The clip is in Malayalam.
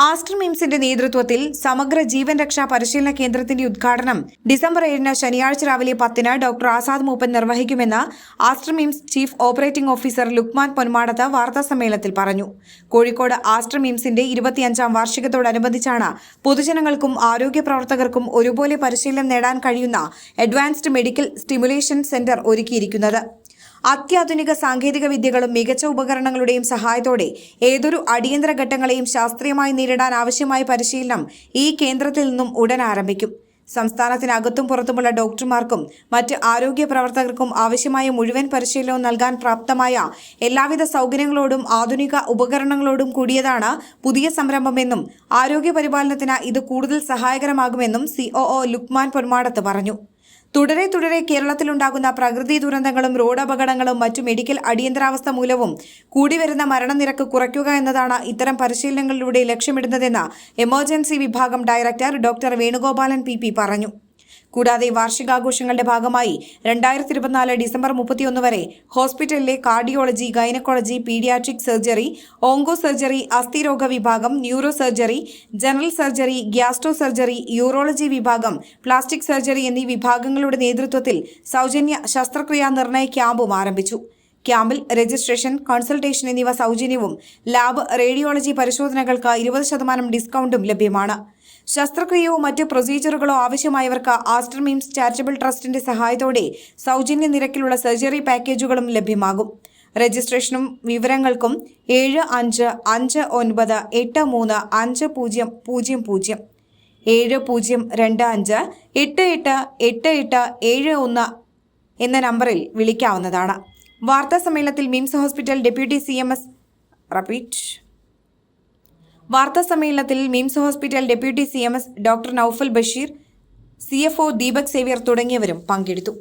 ആസ്റ്റർ മിംസിന്റെ നേതൃത്വത്തിൽ സമഗ്ര ജീവൻ രക്ഷാ പരിശീലന കേന്ദ്രത്തിന്റെ ഉദ്ഘാടനം ഡിസംബർ 7 ശനിയാഴ്ച രാവിലെ 10 ഡോക്ടർ ആസാദ് മൂപ്പൻ നിർവഹിക്കുമെന്ന് Aster MIMS chief operating officer Lukman Ponmadath വാർത്താസമ്മേളനത്തിൽ പറഞ്ഞു. കോഴിക്കോട് ആസ്റ്റർ മിംസിന്റെ 25ാം വാർഷികത്തോടനുബന്ധിച്ചാണ് പൊതുജനങ്ങൾക്കും ആരോഗ്യ പ്രവർത്തകർക്കും ഒരുപോലെ പരിശീലനം നേടാൻ കഴിയുന്ന അഡ്വാൻസ്ഡ് മെഡിക്കൽ സ്റ്റിമുലേഷൻ സെന്റർ ഒരുക്കിയിരിക്കുന്നത്. അത്യാധുനിക സാങ്കേതിക വിദ്യകളും മികച്ച ഉപകരണങ്ങളുടെയും സഹായത്തോടെ ഏതൊരു അടിയന്തര ഘട്ടങ്ങളെയും ശാസ്ത്രീയമായി നേരിടാൻ ആവശ്യമായ പരിശീലനം ഈ കേന്ദ്രത്തിൽ നിന്നും ഉടൻ ആരംഭിക്കും. സംസ്ഥാനത്തിനകത്തും പുറത്തുമുള്ള ഡോക്ടർമാർക്കും മറ്റ് ആരോഗ്യ പ്രവർത്തകർക്കും ആവശ്യമായ മുഴുവൻ പരിശീലനവും നൽകാൻ പ്രാപ്തമായ എല്ലാവിധ സൗകര്യങ്ങളോടും ആധുനിക ഉപകരണങ്ങളോടും കൂടിയതാണ് പുതിയ സംരംഭമെന്നും ആരോഗ്യ പരിപാലനത്തിന് ഇത് കൂടുതൽ സഹായകരമാകുമെന്നും COO ലുക്മാൻ പൊന്മാടത്ത് പറഞ്ഞു. തുടരെ കേരളത്തിലുണ്ടാകുന്ന പ്രകൃതി ദുരന്തങ്ങളും റോഡ് അപകടങ്ങളും മറ്റു മെഡിക്കൽ അടിയന്തരാവസ്ഥ മൂലവും കൂടിവരുന്ന മരണനിരക്ക് കുറയ്ക്കുക എന്നതാണ് ഇത്തരം പരിശീലനങ്ങളിലൂടെ ലക്ഷ്യമിടുന്നതെന്ന് എമർജൻസി വിഭാഗം ഡയറക്ടർ ഡോക്ടർ വേണുഗോപാലൻ PP പറഞ്ഞു. കൂടാതെ വാർഷികാഘോഷങ്ങളുടെ ഭാഗമായി 2024 ഡിസംബർ 31 വരെ ഹോസ്പിറ്റലിലെ cardiology, gynaecology, paediatric surgery, onco surgery, അസ്ഥിരോഗ വിഭാഗം, neuro surgery, general surgery, gastro surgery, urology വിഭാഗം, പ്ലാസ്റ്റിക് സർജറി എന്നീ വിഭാഗങ്ങളുടെ നേതൃത്വത്തിൽ സൗജന്യ ശസ്ത്രക്രിയാ നിർണയ ക്യാമ്പും ആരംഭിച്ചു. ക്യാമ്പിൽ രജിസ്ട്രേഷൻ, കൺസൾട്ടേഷൻ എന്നിവ സൗജന്യവും ലാബ്, റേഡിയോളജി പരിശോധനകൾക്ക് 20% ഡിസ്കൗണ്ടും ലഭ്യമാണ്. ശസ്ത്രക്രിയയോ മറ്റ് പ്രൊസീജിയറുകളോ ആവശ്യമായവർക്ക് ആസ്റ്റർ മിംസ് ചാരിറ്റബിൾ ട്രസ്റ്റിന്റെ സഹായത്തോടെ സൗജന്യ നിരക്കിലുള്ള സർജറി പാക്കേജുകളും ലഭ്യമാകും. രജിസ്ട്രേഷനും വിവരങ്ങൾക്കും 7553835000 7025888871 എന്ന നമ്പറിൽ വിളിക്കാവുന്നതാണ്. വാർത്താ സമ്മേളനത്തിൽ MIMS hospital deputy CMS doctor Naufal Basheer, CFO Deepak Xavier തുടങ്ങിയവരും പങ്കെടുത്തു.